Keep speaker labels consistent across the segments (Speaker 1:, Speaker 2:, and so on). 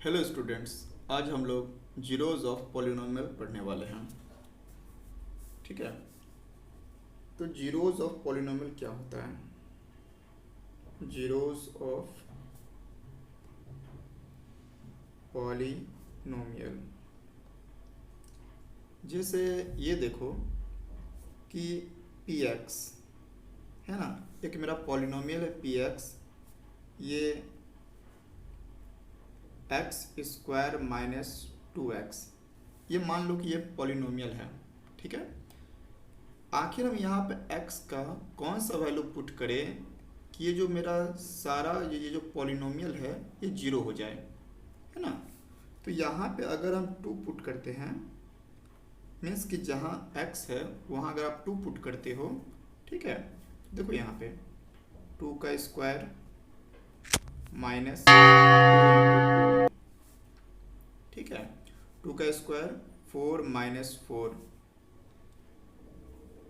Speaker 1: Hello students, आज हम लोग जीरोज ऑफ पॉलिनोमियल पढ़ने वाले हैं। ठीक है, तो जीरोज ऑफ पॉलिनोमियल क्या होता है? जीरोज ऑफ पॉलिनोमियल, जैसे ये देखो कि पी एक्स है ना, एक मेरा पॉलिनोमियल है पी एक्स। ये एक्स स्क्वायर माइनस 2x, ये मान लो कि ये पॉलिनोमियल है। ठीक है, आखिर हम यहाँ पे x का कौन सा वैल्यू पुट करें कि ये जो मेरा सारा ये जो पॉलिनोमियल है ये जीरो हो जाए, है ना। तो यहाँ पे अगर हम 2 पुट करते हैं, मीन्स कि जहाँ x है वहाँ अगर आप 2 पुट करते हो, ठीक है, देखो यहाँ पे 2 का स्क्वायर माइनस, ठीक है, 2 का स्क्वायर 4 माइनस 4,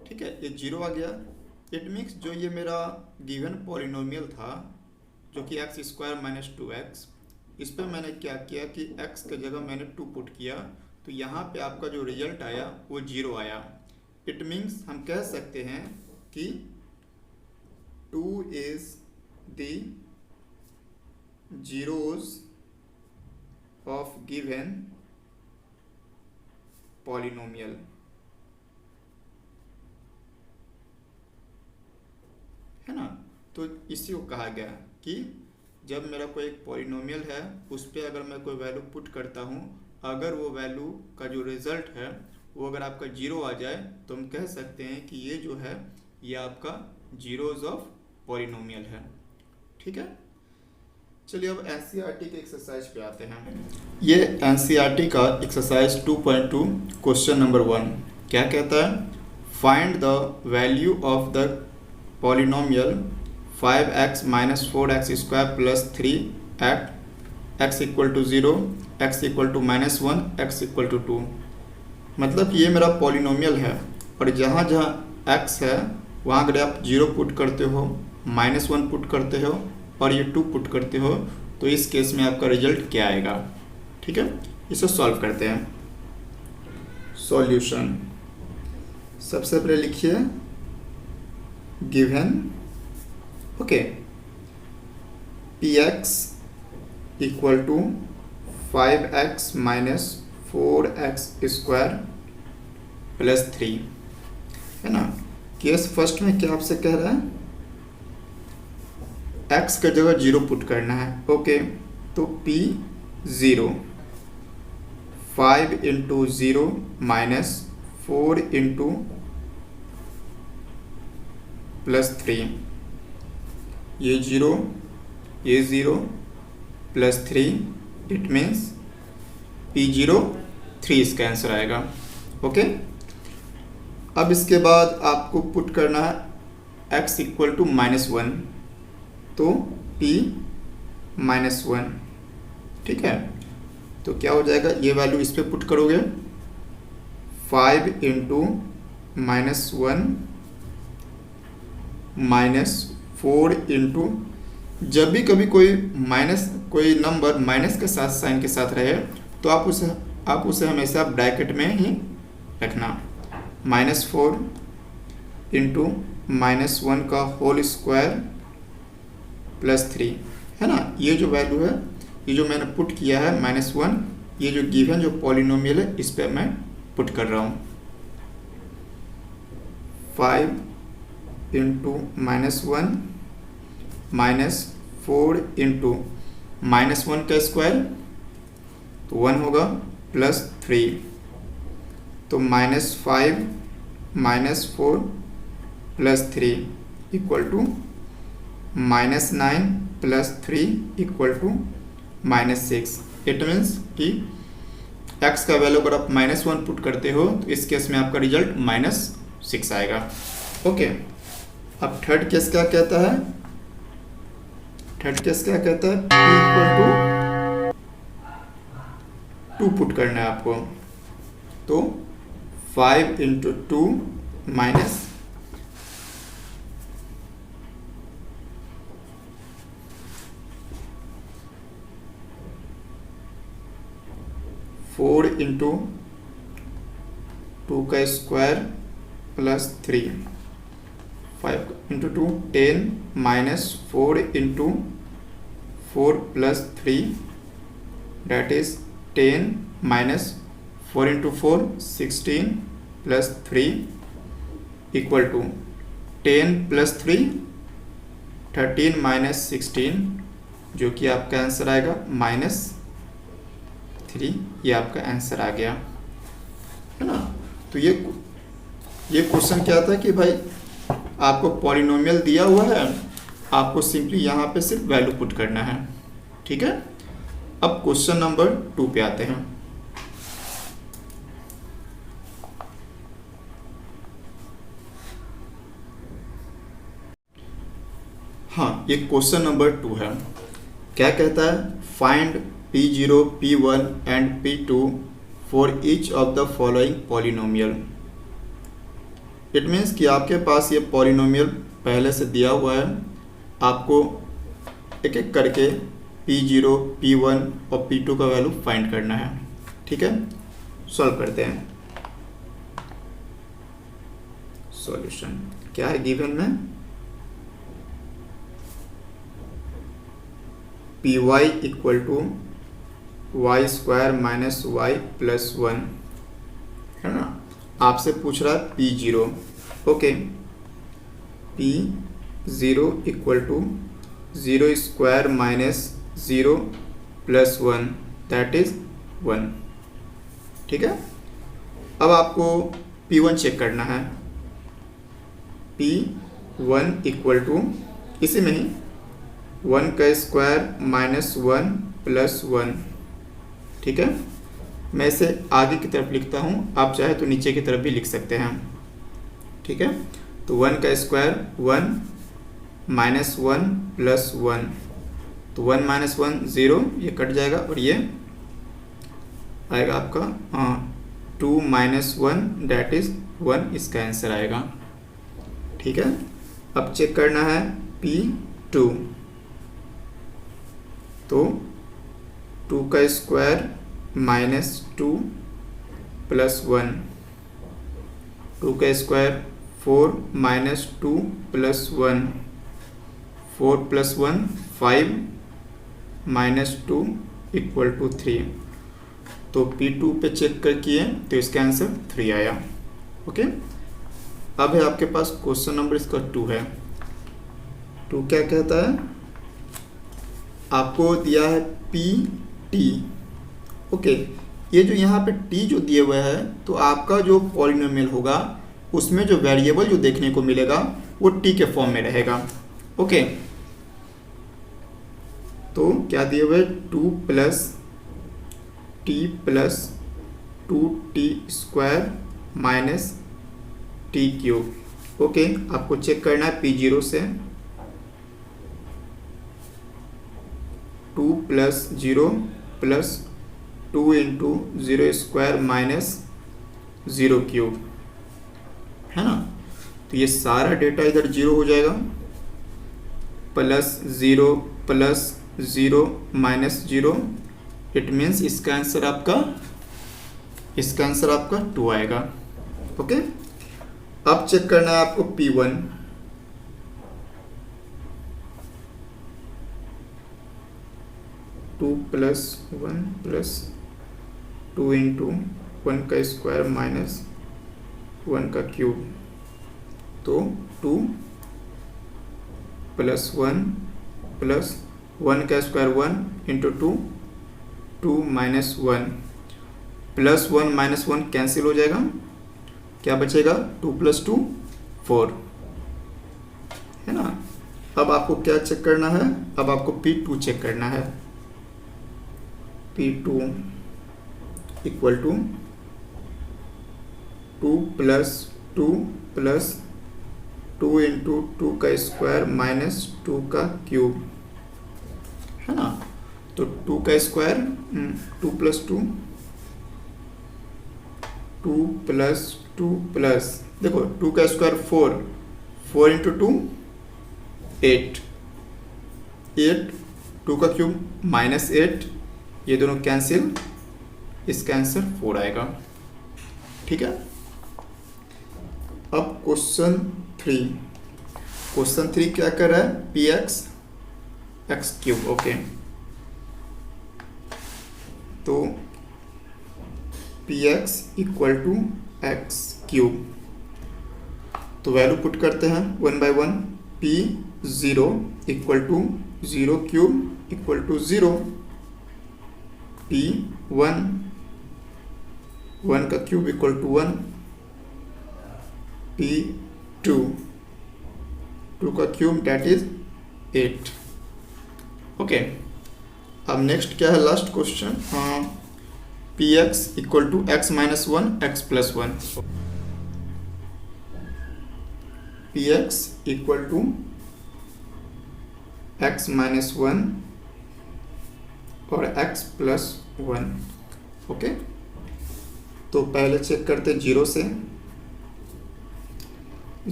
Speaker 1: ठीक है, ये जीरो आ गया। इट मीन्स जो ये मेरा गिवन पॉलिनोमियल था जो कि एक्स स्क्वायर माइनस 2x, इस पर मैंने क्या किया कि x के जगह मैंने 2 पुट किया, तो यहाँ पे आपका जो रिजल्ट आया वो जीरो आया। इट मीन्स हम कह सकते हैं कि 2 is the zeros of given polynomial. है ना, तो इसी को कहा गया कि जब मेरा कोई एक पॉलिनोमियल है उस पर अगर मैं कोई वैल्यू पुट करता हूँ, अगर वो वैल्यू का जो रिजल्ट है वो अगर आपका जीरो आ जाए तो हम कह सकते हैं कि ये जो है ये आपका जीरोज ऑफ पॉलिनोमियल है। ठीक है, चलिए अब एनसीईआरटी के एक्सरसाइज पे आते हैं। ये एनसीईआरटी का एक्सरसाइज 2.2 क्वेश्चन नंबर 1 क्या कहता है? Find the value of the polynomial 5x minus 4x square plus 3 at x equal to 0, x equal to minus 1, x equal to 2। मतलब ये मेरा पॉलिनोमियल है और जहाँ जहाँ x है वहाँ अगर आप 0 पुट करते हो, माइनस 1 पुट करते हो और ये 2 पुट करते हो, तो इस केस में आपका रिजल्ट क्या आएगा? ठीक है, इसे सॉल्व करते हैं। सॉल्यूशन, सबसे पहले लिखिए given, okay, P X equal to 5x minus 4x square plus 3, है ना। केस फर्स्ट में क्या आपसे कह रहा है? x के जगह 0 पुट करना है। ओके, तो p 0, 5 into 0 minus 4 into plus 3, ये 0, ये 0 प्लस 3, इट मीन्स p0 3 इसका आंसर आएगा। ओके, अब इसके बाद आपको पुट करना है x इक्वल टू माइनस 1, तो p माइनस 1, ठीक है, तो क्या हो जाएगा? ये वैल्यू इस पे पुट करोगे, 5 इंटू माइनस 1 माइनस 4 इंटू, जब भी कभी कोई नंबर माइनस के साथ साइन के साथ रहे तो आप उसे हमेशा ब्रैकेट में ही रखना। माइनस 4 इंटू माइनस 1 का होल स्क्वायर प्लस 3, है ना। ये जो वैल्यू है, ये जो मैंने पुट किया है माइनस 1, ये जो गिवन जो पॉलिनोमियल है इस पर मैं पुट कर रहा हूँ। 5 into minus 1 minus 4 into minus 1 का स्क्वायर तो 1 होगा प्लस 3, तो minus 5 minus 4 plus 3 equal to minus 9 plus 3 equal to minus 6। It means कि x का वैल्यू अगर आप माइनस 1 पुट करते हो तो इस केस में आपका रिजल्ट माइनस 6 आएगा। ओके, अब थर्ड केस क्या कहता है? थर्ड केस क्या कहता है? p इक्वल टू 2 पुट करना है आपको, तो 5 इंटू 2 माइनस, 4 इंटू 2 का square plus 3, 5 into 2 10 minus 4 into 4 plus 3 that is 10 minus 4 into 4 16 plus 3 equal to 10 plus 3 13 minus 16 जो कि आपका आंसर आएगा -3। ये आपका आंसर आ गया है ना। तो ये क्वेश्चन क्या था कि भाई आपको पॉलिनोमियल दिया हुआ है, आपको सिंपली यहाँ पे सिर्फ वैल्यू पुट करना है। ठीक है, अब क्वेश्चन नंबर 2 पे आते हैं। हाँ, ये क्वेश्चन नंबर 2 है। क्या कहता है, find P0, P1 and P2 for each of the following polynomial. It means कि आपके पास ये पॉलिनोमियल पहले से दिया हुआ है, आपको एक एक करके P0, P1 और P2 का वैल्यू फाइंड करना है। ठीक है, सॉल्व करते हैं। सॉल्यूशन क्या है गिवन में, P Y equal to Y square minus Y plus 1 है ना। आपसे पूछ रहा है P0, okay, P0 equal to 0 square minus 0 plus 1 that is 1। ठीक है, अब आपको P1 चेक करना है। P1 इक्वल टू इसी में ही 1 का स्क्वायर माइनस 1 प्लस 1। ठीक है, मैं इसे आगे की तरफ लिखता हूँ, आप चाहे तो नीचे की तरफ भी लिख सकते हैं। ठीक है, तो 1 का स्क्वायर 1 माइनस 1 प्लस 1, तो 1 माइनस 1 0, ये कट जाएगा और ये आएगा आपका 2 माइनस 1 डैट इज 1, इसका आंसर आएगा। ठीक है, अब चेक करना है P2, तो 2 का स्क्वायर माइनस 2 प्लस 1, 2 का square 4 minus 2 plus 1, 4 plus 1 5 minus 2 equal to 3। तो P2 पे चेक कर किए तो इसका आंसर 3 आया। ओके, अब है आपके पास क्वेश्चन नंबर इसका 2 है। 2 क्या कहता है, आपको दिया है PT। ओके, ये जो यहाँ पे T जो दिए हुए है, तो आपका जो पॉलिनोमियल होगा उसमें जो वेरिएबल जो देखने को मिलेगा वो T के फॉर्म में रहेगा। ओके, तो क्या दिए हुए, 2 plus T plus 2T square minus T cube. Okay, आपको चेक करना है P0 से 2 plus 0 plus 2 into 0 square minus 0 cube है ना। तो ये सारा डेटा इधर 0 हो जाएगा, प्लस 0 माइनस 0, इट मीन्स इसका आंसर आपका 2 आएगा। ओके, अब चेक करना है आपको P1, two plus 1 plus 2 into 1 का स्क्वायर माइनस 1 का क्यूब, तो 2 प्लस 1 प्लस 1 का square 1 into 2 minus 1 plus 1 minus 1 cancel हो जाएगा, क्या बचेगा 2 प्लस 2 4 है ना। अब आपको क्या चेक करना है, अब आपको P2 चेक करना है। P2 equal to 2 plus 2 into 2 का स्क्वायर माइनस 2 का क्यूब है ना। तो 2 का स्क्वायर 2 प्लस 2 प्लस देखो 2 का स्क्वायर 4 इंटू 2 8, 2 का क्यूब माइनस 8, ये दोनों कैंसिल, इसका आंसर 4 आएगा। ठीक है। अब क्वेश्चन 3 क्या कर रहा है, P X X cube. Okay, तो P X equal to X cube, तो वैल्यू पुट करते हैं 1 by 1। P 0 equal to 0 cube equal to 0, P 1 का क्यूब इक्वल टू 1, पी 2 का क्यूब डेट इज 8। ओके, अब नेक्स्ट क्या है, लास्ट क्वेश्चन। हाँ, P X equal to X minus 1 X plus 1, P X equal to X minus 1 और x plus 1। Okay, तो पहले check करते 0 से,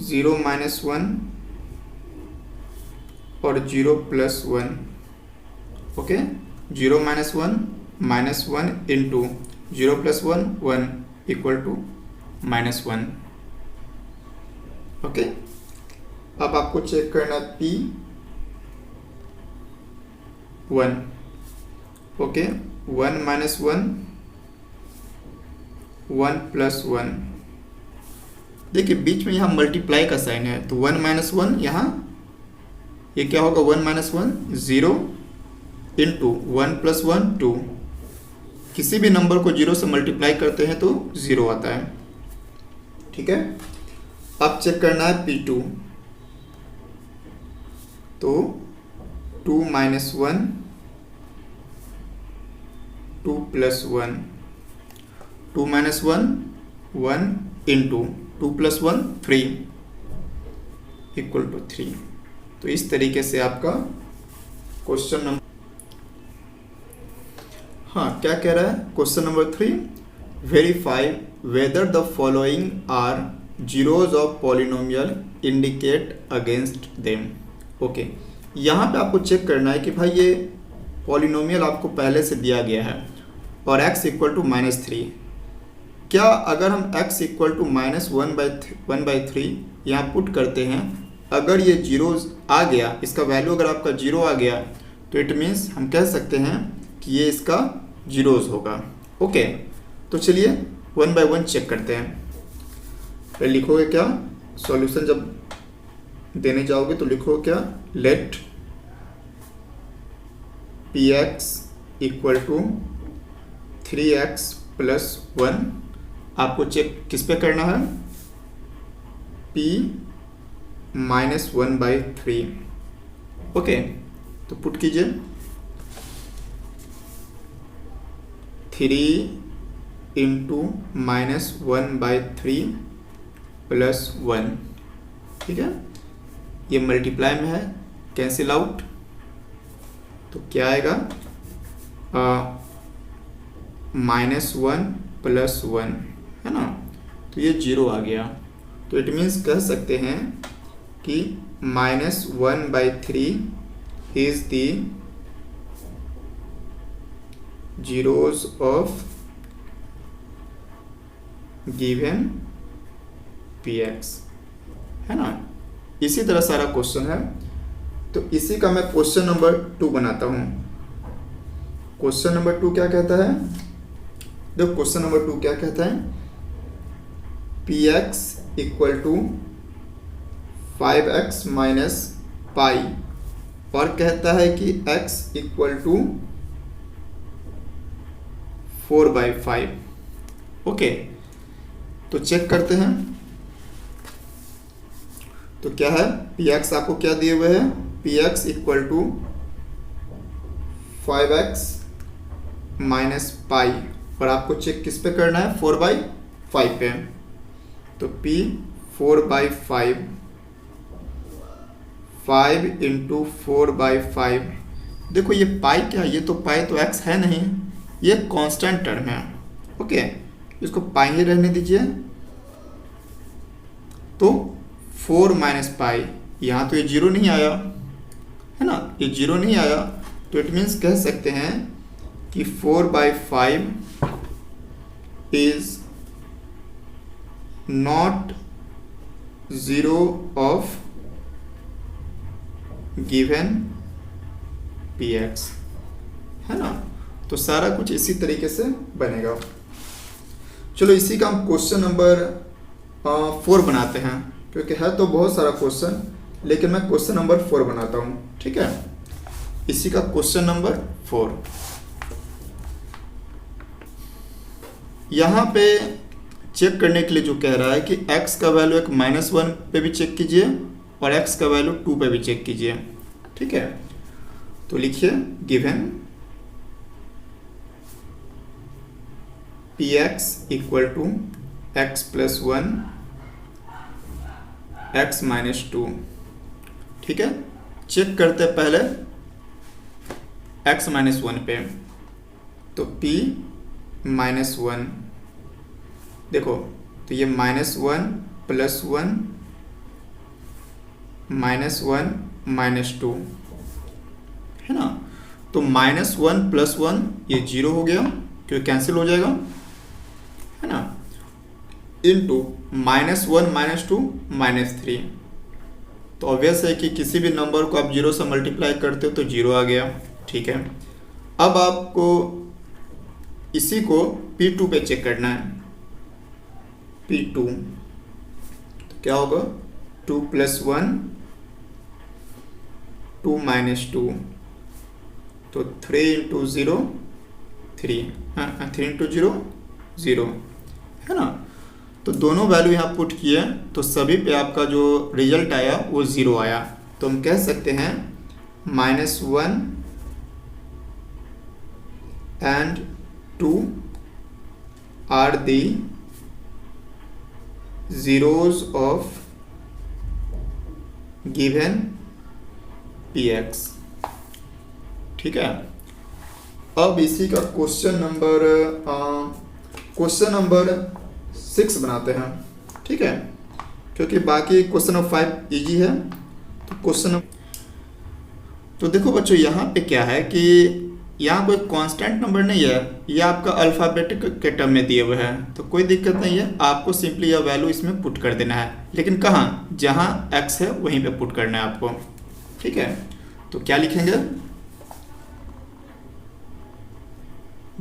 Speaker 1: 0 माइनस 1 और 0 plus 1। Okay, 0 minus 1 into 0 plus 1 equal to -1। Okay, अब आपको चेक करना पी 1। Okay, 1 minus 1 plus 1। देखिए बीच में यहाँ मल्टीप्लाई का साइन है, तो 1 माइनस 1 यहाँ ये क्या होगा, 1 माइनस 1 0 इंटू 1 प्लस 1 2। किसी भी नंबर को 0 से मल्टीप्लाई करते हैं तो 0 आता है। ठीक है, अब चेक करना है P2, तो 2 minus 1 2 plus 1, 2 minus 1 into 2 plus 1 3 equal to 3। तो इस तरीके से आपका क्वेश्चन नंबर, हाँ क्या कह रहा है, question number 3, verify whether the following are zeros of polynomial indicate against them. Okay, यहाँ पे आपको चेक करना है कि भाई ये पॉलिनोमियल आपको पहले से दिया गया है और x इक्वल टू -3। क्या अगर हम x इक्वल टू -1/3 यहाँ पुट करते हैं, अगर ये जीरोज आ गया, इसका वैल्यू अगर आपका 0 आ गया, तो इट मीन्स हम कह सकते हैं कि ये इसका जीरोज होगा। ओके, तो चलिए 1 बाय 1 चेक करते हैं। फिर लिखोगे क्या, सॉल्यूशन जब देने जाओगे तो लिखोगे क्या, let P X equal to 3x plus 1। आपको चेक किस पे करना है, p -1/3। ओके, तो पुट कीजिए 3 इंटू -1/3 प्लस 1। ठीक है, ये मल्टीप्लाई में है, कैंसिल आउट, तो क्या आएगा, -1 प्लस 1 है ना, तो ये 0 आ गया। तो इट मीन्स कह सकते हैं कि -1/3 is the zeros of given px, है ना। इसी तरह सारा क्वेश्चन है, तो इसी का मैं क्वेश्चन नंबर 2 बनाता हूँ। क्वेश्चन नंबर 2 क्या कहता है, देखो क्वेश्चन नंबर 2 क्या कहता है, px equal to 5x minus pi, और कहता है कि x इक्वल टू 4/5। ओके, तो चेक करते हैं, तो क्या है, px आपको क्या दिए हुए हैं, px equal to 5x minus pi, और आपको चेक किस पे करना है, 4/5 पे। तो p 4/5, 5 इंटू 4/5। देखो ये पाई क्या, ये तो पाई तो x है नहीं, ये कांस्टेंट टर्म है। ओके, इसको पाई ही रहने दीजिए। तो 4 माइनस पाई, यहाँ तो ये 0 नहीं आया है ना, ये 0 नहीं आया, तो इट मीन्स कह सकते हैं कि 4/5 is not zero of given px, है ना। तो सारा कुछ इसी तरीके से बनेगा। चलो इसी का हम क्वेश्चन नंबर 4 बनाते हैं, क्योंकि है तो बहुत सारा क्वेश्चन, लेकिन मैं क्वेश्चन नंबर 4 बनाता हूँ, ठीक है। इसी का क्वेश्चन नंबर 4, यहाँ पे चेक करने के लिए जो कह रहा है कि x का वैल्यू एक -1 पे भी चेक कीजिए और x का वैल्यू 2 पे भी चेक कीजिए, ठीक है। तो लिखिए given px equal to x plus 1 x minus 2, ठीक है। चेक करते पहले x माइनस 1 पे, तो p माइनस 1, देखो तो ये -1 प्लस 1 -1 -2, है ना। तो -1 प्लस 1 ये 0 हो गया, क्योंकि कैंसिल हो जाएगा, है ना। इनटू -1 -2 -3, तो ऑब्वियस है कि किसी भी नंबर को आप 0 से मल्टीप्लाई करते हो तो 0 आ गया, ठीक है। अब आपको इसी को P2 पे चेक करना है। P2 तो क्या होगा, 2 प्लस 1 2 माइनस 2, तो 3 इंटू 0 3, 3 इंटू 0 0, है ना। तो दोनों वैल्यू यहाँ पुट किए तो सभी पे आपका जो रिजल्ट आया वो 0 आया। तो हम कह सकते हैं -1 and 2 are the zeros of given px, ठीक है। अब इसी का क्वेश्चन नंबर 6 बनाते हैं, ठीक है, क्योंकि बाकी क्वेश्चन नंबर 5 इजी है। तो क्वेश्चन, तो देखो बच्चों यहाँ पे क्या है कि यहाँ कोई कांस्टेंट नंबर नहीं है, ये आपका अल्फ़ाबेटिक के टर्म में दिए हुए हैं, तो कोई दिक्कत नहीं है, आपको सिंपली यह वैल्यू इसमें पुट कर देना है। लेकिन कहाँ, जहाँ x है वहीं पे पुट करना है आपको, ठीक है। तो क्या लिखेंगे,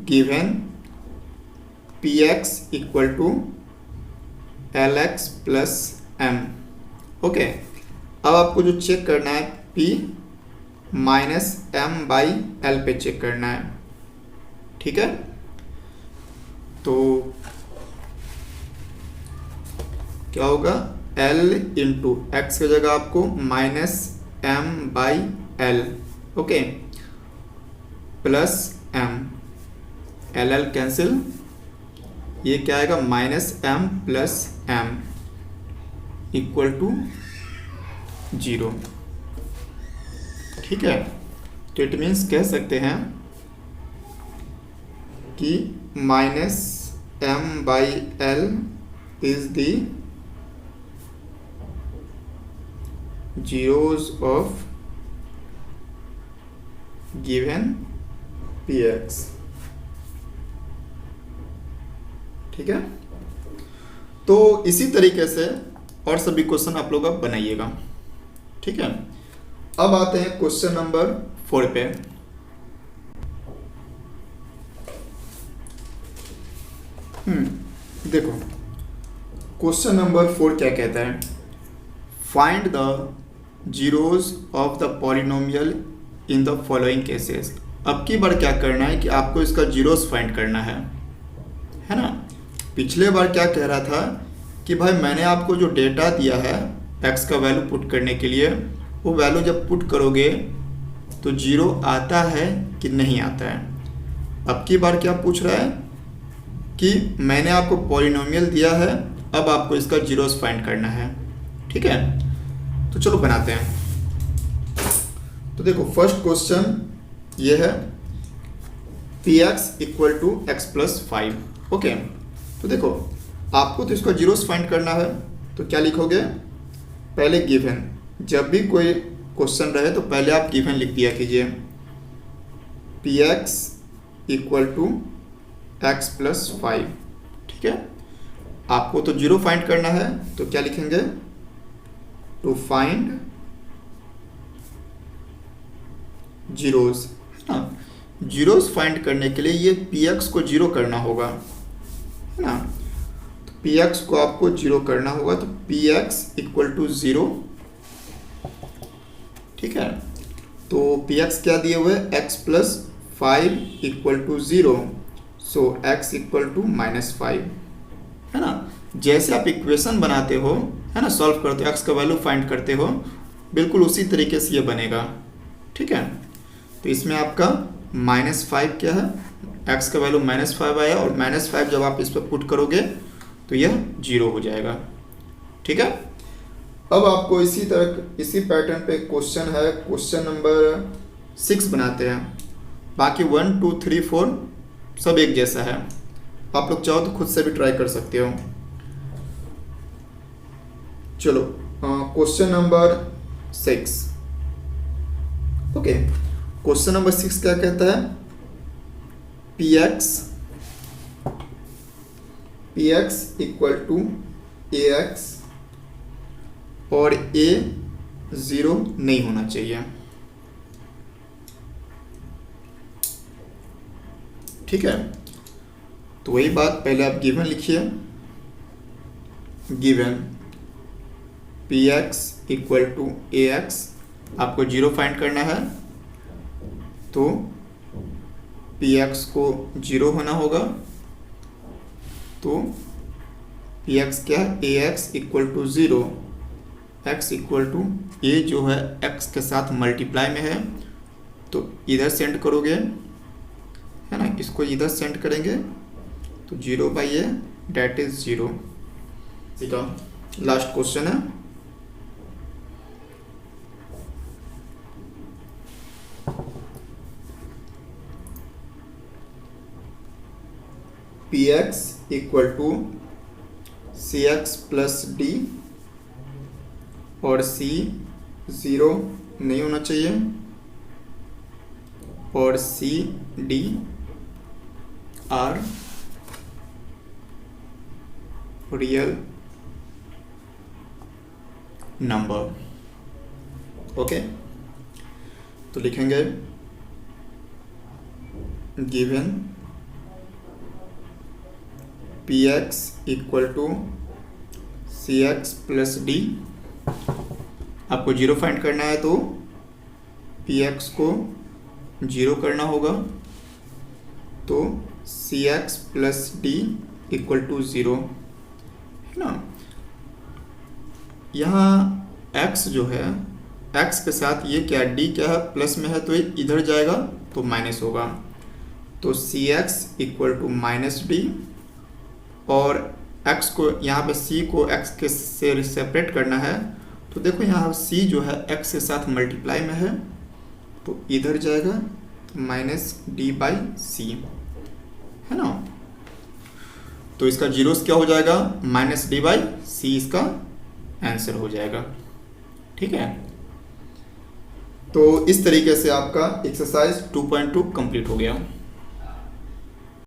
Speaker 1: given px equal to lx plus m, okay. अब आपको जो चेक करना है p minus m by l पे चेक करना है, ठीक है। तो क्या होगा, l इंटू एक्स की जगह आपको minus m by l, okay, plus m, l cancel, ये क्या आएगा, -m plus m equal to 0, ठीक है। तो इट मीन्स कह सकते हैं कि -m by l is the zeros of given px, ठीक है। तो इसी तरीके से और सभी क्वेश्चन आप लोग अब बनाइएगा, ठीक है। अब आते हैं क्वेश्चन नंबर 4 पे। देखो क्वेश्चन नंबर 4 क्या कहता है, find the zeros of the polynomial in the following cases. अब की बार क्या करना है कि आपको इसका जीरोस फाइंड करना है ना। पिछले बार क्या कह रहा था कि भाई मैंने आपको जो डेटा दिया है x का वैल्यू पुट करने के लिए, वो वैल्यू जब पुट करोगे तो 0 आता है कि नहीं आता है। अब की बार क्या पूछ रहा है कि मैंने आपको पॉलिनोमियल दिया है, अब आपको इसका जीरोस फाइंड करना है, ठीक है। तो चलो बनाते हैं। तो देखो फर्स्ट क्वेश्चन ये है px equal to x plus 5, okay. तो देखो आपको तो इसका जीरोस फाइंड करना है, तो क्या लिखोगे, पहले गिवन, जब भी कोई क्वेश्चन रहे तो पहले आप गिवन लिख दिया कीजिए, px equal to x plus 5, ठीक है, आपको तो जीरो फाइंड करना है, तो क्या लिखेंगे, टू फाइंड जीरोस, है ना। जीरोस फाइंड करने के लिए ये px को जीरो करना होगा, है ना। तो px को आपको जीरो करना होगा, तो px इक्वल टू जीरो, ठीक है। तो px क्या दिए हुए, x plus 5 equal to zero, so x equal to -5, है ना। जैसे आप इक्वेशन बनाते हो, है ना, सॉल्व करते हो, x का वैल्यू फाइंड करते हो, बिल्कुल उसी तरीके से ये बनेगा, ठीक है। तो इसमें आपका -5 क्या है, x का वैल्यू -5 आया, और -5 जब आप इस पर पुट करोगे तो यह जीरो हो जाएगा, ठीक है। अब आपको इसी तरह इसी पैटर्न पे क्वेश्चन है, क्वेश्चन नंबर 6 बनाते हैं। बाकी 1 2 3 4 सब एक जैसा है, आप लोग चाहो तो खुद से भी ट्राई कर सकते हो। चलो question number 6, okay. Question number 6 क्या कहता है, px इक्वल टू ax और a 0 नहीं होना चाहिए, ठीक है। तो वही बात, पहले आप गिवन लिखिए, given px equal to ax, आपको जीरो फाइंड करना है, तो px को जीरो होना होगा, तो px क्या है, ax equal to zero, x equal to a जो है x के साथ मल्टीप्लाई में है, तो इधर सेंड करोगे, है ना, इसको इधर सेंड करेंगे, तो 0/a डेट इज 0, ठीक है। लास्ट क्वेश्चन है, px equal to cx plus d, और c 0 नहीं होना चाहिए, और c d are real number, okay. तो लिखेंगे given px equal to cx plus d, आपको जीरो फाइंड करना है, तो px को जीरो करना होगा, तो cx plus d equal to 0, है ना। यहाँ x जो है, x के साथ ये क्या d क्या है, प्लस में है, तो ये इधर जाएगा तो माइनस होगा, तो cx इक्वल टू -d, और x को यहाँ पे c को x के से सेपरेट करना है, तो देखो यहाँ c जो है x के साथ मल्टीप्लाई में है, तो इधर जाएगा -d/c, है ना। तो इसका जीरोस क्या हो जाएगा, -d/c इसका आंसर हो जाएगा, ठीक है। तो इस तरीके से आपका एक्सरसाइज 2.2 कंप्लीट हो गया।